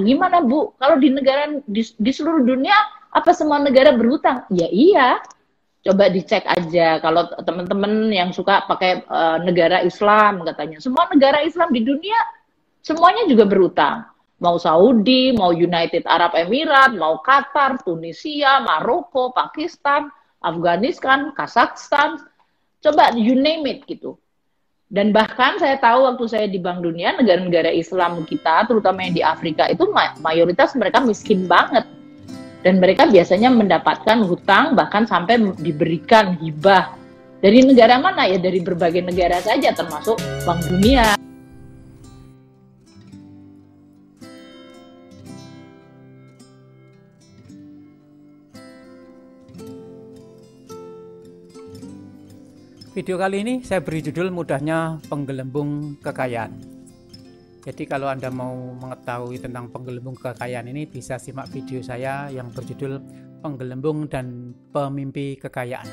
gimana Bu? Kalau di negara di seluruh dunia apa semua negara berhutang? Ya iya. Coba dicek aja kalau teman-teman yang suka pakai negara Islam katanya. Semua negara Islam di dunia semuanya juga berhutang. Mau Saudi, mau United Arab Emirates, mau Qatar, Tunisia, Maroko, Pakistan, Afghanistan, Kazakhstan. Coba you name it gitu. Dan bahkan saya tahu waktu saya di Bank Dunia, negara-negara Islam kita, terutama yang di Afrika, itu mayoritas mereka miskin banget. Dan mereka biasanya mendapatkan hutang, bahkan sampai diberikan hibah. Dari negara mana? Ya dari berbagai negara saja, termasuk Bank Dunia. Video kali ini saya beri judul mudahnya penggelembung kekayaan. Jadi kalau Anda mau mengetahui tentang penggelembung kekayaan ini, bisa simak video saya yang berjudul Penggelembung dan Pemimpi Kekayaan.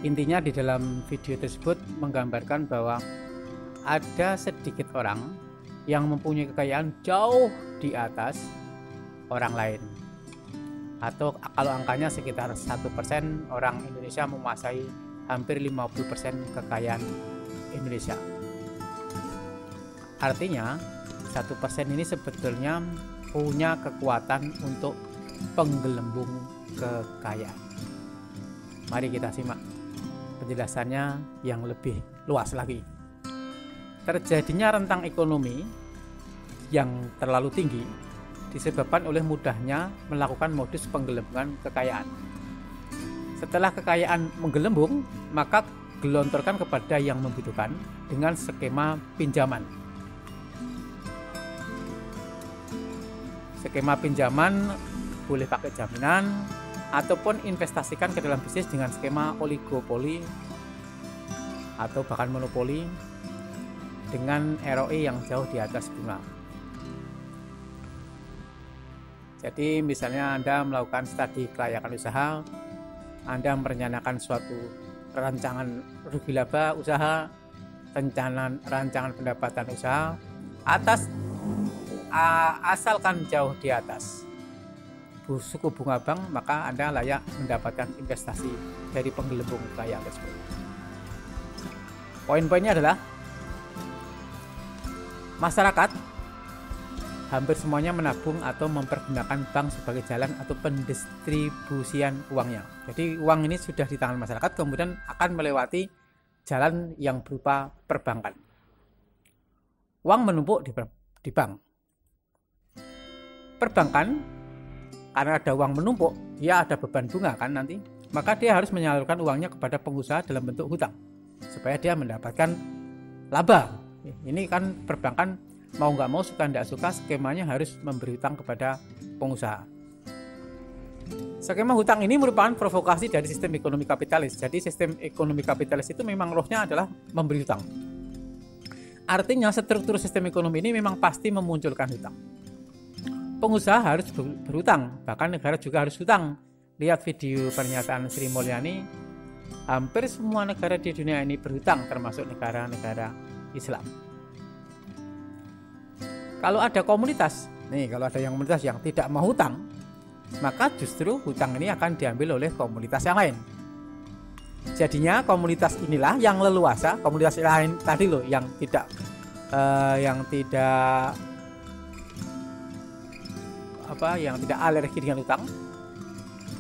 Intinya di dalam video tersebut menggambarkan bahwa ada sedikit orang yang mempunyai kekayaan jauh di atas orang lain. Atau kalau angkanya sekitar 1%, orang Indonesia menguasai hampir 50% kekayaan Indonesia. Artinya 1% ini sebetulnya punya kekuatan untuk penggelembung kekayaan. Mari kita simak penjelasannya yang lebih luas lagi. Terjadinya rentang ekonomi yang terlalu tinggi disebabkan oleh mudahnya melakukan modus penggelembungan kekayaan. Setelah kekayaan menggelembung, maka gelontorkan kepada yang membutuhkan dengan skema pinjaman. Skema pinjaman boleh pakai jaminan ataupun investasikan ke dalam bisnis dengan skema oligopoli atau bahkan monopoli dengan ROE yang jauh di atas bunga. Jadi misalnya Anda melakukan studi kelayakan usaha, Anda merencanakan suatu rancangan rugi laba usaha, rancangan pendapatan usaha asalkan jauh di atas suku bunga bank, maka Anda layak mendapatkan investasi dari penggelembung kekayaan tersebut. Poin-poinnya adalah masyarakat hampir semuanya menabung atau mempergunakan bank sebagai jalan atau pendistribusian uangnya. Jadi uang ini sudah di tangan masyarakat, kemudian akan melewati jalan yang berupa perbankan. Uang menumpuk di bank. Perbankan, karena ada uang menumpuk, dia ada beban bunga kan nanti, maka dia harus menyalurkan uangnya kepada pengusaha dalam bentuk hutang supaya dia mendapatkan laba. Ini kan perbankan mau nggak mau, suka nggak suka, skemanya harus memberi hutang kepada pengusaha. Skema hutang ini merupakan provokasi dari sistem ekonomi kapitalis. Jadi sistem ekonomi kapitalis itu memang rohnya adalah memberi hutang. Artinya struktur sistem ekonomi ini memang pasti memunculkan hutang. Pengusaha harus berhutang, bahkan negara juga harus hutang. Lihat video pernyataan Sri Mulyani, hampir semua negara di dunia ini berhutang, termasuk negara-negara Islam. Kalau ada komunitas yang tidak mau hutang, maka justru hutang ini akan diambil oleh komunitas yang lain. Jadinya komunitas inilah yang leluasa, komunitas lain tadi loh yang tidak alergi dengan hutang,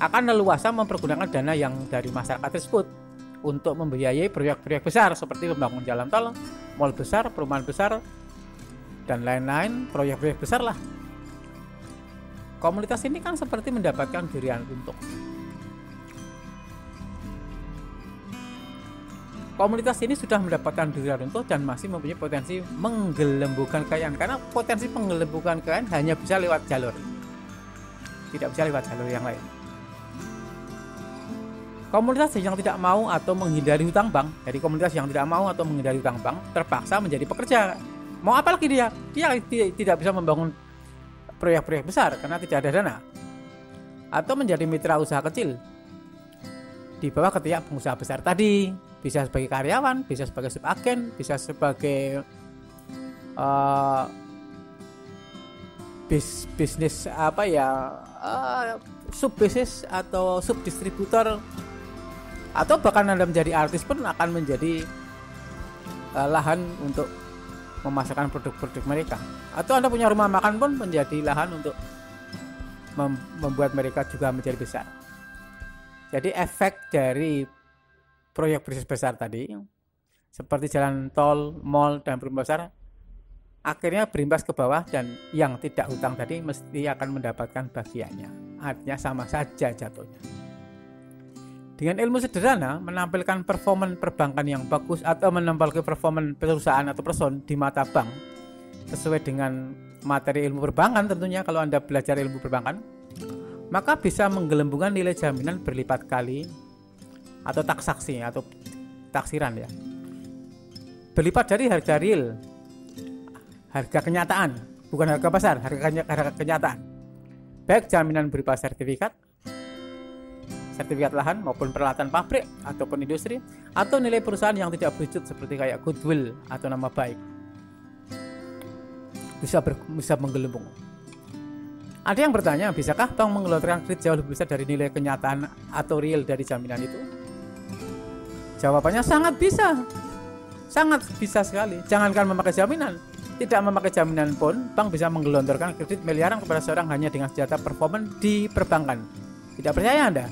akan leluasa mempergunakan dana yang dari masyarakat tersebut untuk membiayai proyek-proyek besar seperti membangun jalan tol, mal besar, perumahan besar, dan lain-lain, proyek-proyek besar lah. Komunitas ini kan seperti mendapatkan durian runtuh. Komunitas ini sudah mendapatkan durian runtuh dan masih mempunyai potensi menggelembungkan kekayaan, karena potensi penggelembungan kekayaan hanya bisa lewat jalur, tidak bisa lewat jalur yang lain. Komunitas yang tidak mau atau menghindari hutang bank, jadi komunitas yang tidak mau atau menghindari hutang bank terpaksa menjadi pekerja. Mau apa lagi dia tidak bisa membangun proyek-proyek besar karena tidak ada dana, atau menjadi mitra usaha kecil di bawah ketiak pengusaha besar tadi, bisa sebagai karyawan, bisa sebagai subagen, bisa sebagai bisnis apa ya, sub bisnis atau sub distributor, atau bahkan Anda menjadi artis pun akan menjadi lahan untuk memasarkan produk-produk mereka. Atau Anda punya rumah makan pun menjadi lahan untuk membuat mereka juga menjadi besar. Jadi efek dari proyek bisnis besar tadi, seperti jalan tol, mall, dan perumahan besar, akhirnya berimbas ke bawah, dan yang tidak hutang tadi mesti akan mendapatkan bagiannya. Artinya sama saja jatuhnya. Dengan ilmu sederhana, menampilkan performa perbankan yang bagus atau menampilkan performa perusahaan atau person di mata bank sesuai dengan materi ilmu perbankan tentunya kalau Anda belajar ilmu perbankan, maka bisa menggelembungkan nilai jaminan berlipat kali atau taksasi atau taksiran ya. Berlipat dari harga real, harga kenyataan, bukan harga pasar, harga kenyataan. Baik jaminan berupa sertifikat lahan maupun peralatan pabrik ataupun industri, atau nilai perusahaan yang tidak berwujud seperti kayak goodwill atau nama baik. Bisa menggelembung. Ada yang bertanya, bisakah bank mengelontorkan kredit jauh lebih besar dari nilai kenyataan atau real dari jaminan itu? Jawabannya sangat bisa sekali. Jangankan memakai jaminan, tidak memakai jaminan pun bank bisa menggelontorkan kredit miliaran kepada seorang hanya dengan senjata performa di perbankan. Tidak percaya Anda?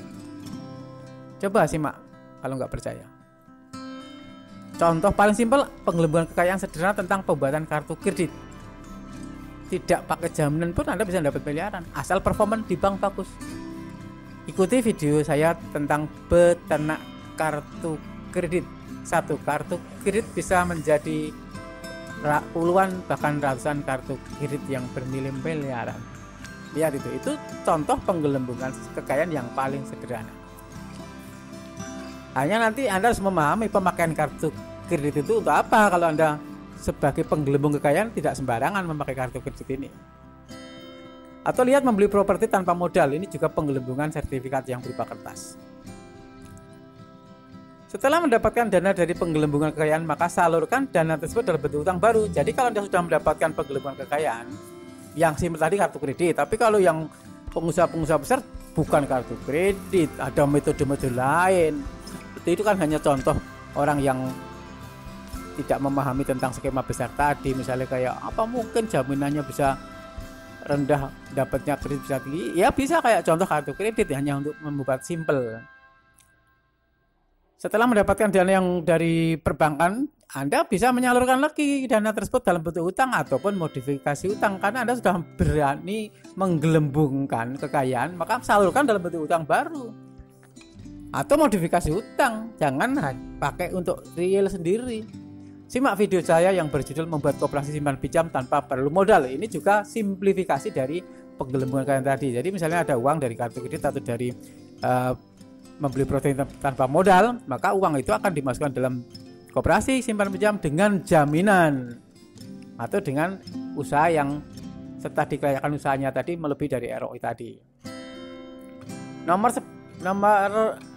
Coba simak kalau nggak percaya. Contoh paling simpel, penggelembungan kekayaan sederhana tentang pembuatan kartu kredit. Tidak pakai jaminan pun Anda bisa dapat miliaran asal performa di bank bagus. Ikuti video saya tentang beternak kartu kredit. Satu kartu kredit bisa menjadi puluhan bahkan ratusan kartu kredit yang bermiliaran. Lihat itu contoh penggelembungan kekayaan yang paling sederhana. Hanya nanti Anda harus memahami pemakaian kartu kredit itu untuk apa. Kalau Anda sebagai penggelembung kekayaan tidak sembarangan memakai kartu kredit ini. Atau lihat membeli properti tanpa modal, ini juga penggelembungan sertifikat yang berupa kertas. Setelah mendapatkan dana dari penggelembungan kekayaan, maka salurkan dana tersebut dalam bentuk utang baru. Jadi kalau Anda sudah mendapatkan penggelembungan kekayaan, yang simpel tadi kartu kredit, tapi kalau yang pengusaha-pengusaha besar bukan kartu kredit, ada metode-metode lain. Itu kan hanya contoh orang yang tidak memahami tentang skema besar tadi. Misalnya kayak apa mungkin jaminannya bisa rendah, dapatnya kredit bisa tinggi. Ya bisa kayak contoh kartu kredit, hanya untuk membuat simple. Setelah mendapatkan dana yang dari perbankan, Anda bisa menyalurkan lagi dana tersebut dalam bentuk utang ataupun modifikasi utang. Karena Anda sudah berani menggelembungkan kekayaan, maka salurkan dalam bentuk utang baru atau modifikasi utang. Jangan pakai untuk real sendiri. Simak video saya yang berjudul membuat koperasi simpan pinjam tanpa perlu modal. Ini juga simplifikasi dari penggelembungan kekayaan tadi. Jadi misalnya ada uang dari kartu kredit atau dari membeli protein tanpa modal, maka uang itu akan dimasukkan dalam koperasi simpan pinjam dengan jaminan atau dengan usaha yang serta dikelayakan usahanya tadi melebihi dari ROI tadi. Nomor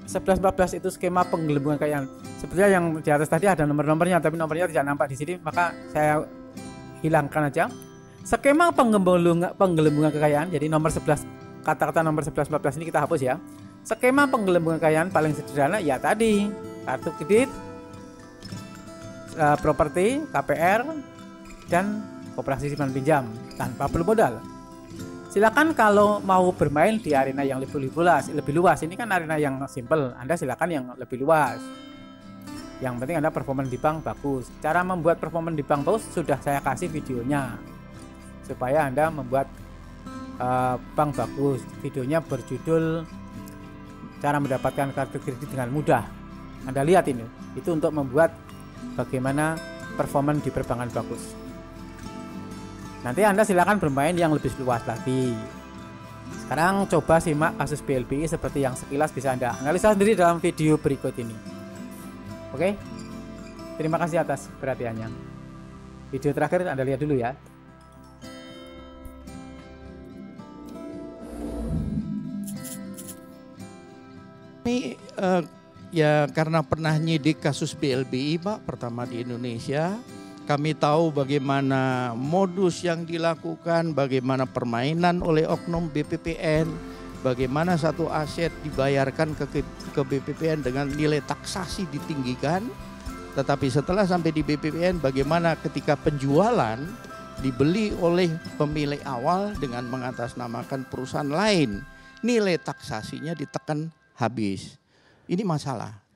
11-14 itu skema penggelembungan kekayaan. Sebenarnya yang di atas tadi ada nomor-nomornya, tapi nomornya tidak nampak di sini, maka saya hilangkan aja. Skema penggelembungan kekayaan. Jadi nomor 11, kata-kata nomor 11-14 ini kita hapus ya. Skema penggelembungan kekayaan paling sederhana ya tadi, kartu kredit, properti, KPR, dan koperasi simpan pinjam tanpa perlu modal. Silakan kalau mau bermain di arena yang lebih luas. Ini kan arena yang simple, Anda silakan yang lebih luas. Yang penting Anda performa di bank bagus. Cara membuat performa di bank bagus sudah saya kasih videonya, supaya Anda membuat bank bagus. Videonya berjudul cara mendapatkan kartu kredit dengan mudah. Anda lihat ini, itu untuk membuat bagaimana performa di perbankan bagus. Nanti Anda silakan bermain yang lebih luas lagi. Sekarang coba simak kasus BLBI seperti yang sekilas bisa Anda analisa sendiri dalam video berikut ini. Oke? Terima kasih atas perhatiannya. Video terakhir Anda lihat dulu ya. Ini ya karena pernah nyidik kasus BLBI Pak, pertama di Indonesia, Kami tahu bagaimana modus yang dilakukan, bagaimana permainan oleh oknum BPPN, bagaimana satu aset dibayarkan ke BPPN dengan nilai taksasi ditinggikan. Tetapi setelah sampai di BPPN, bagaimana ketika penjualan dibeli oleh pemilik awal dengan mengatasnamakan perusahaan lain, nilai taksasinya ditekan habis. Ini masalah.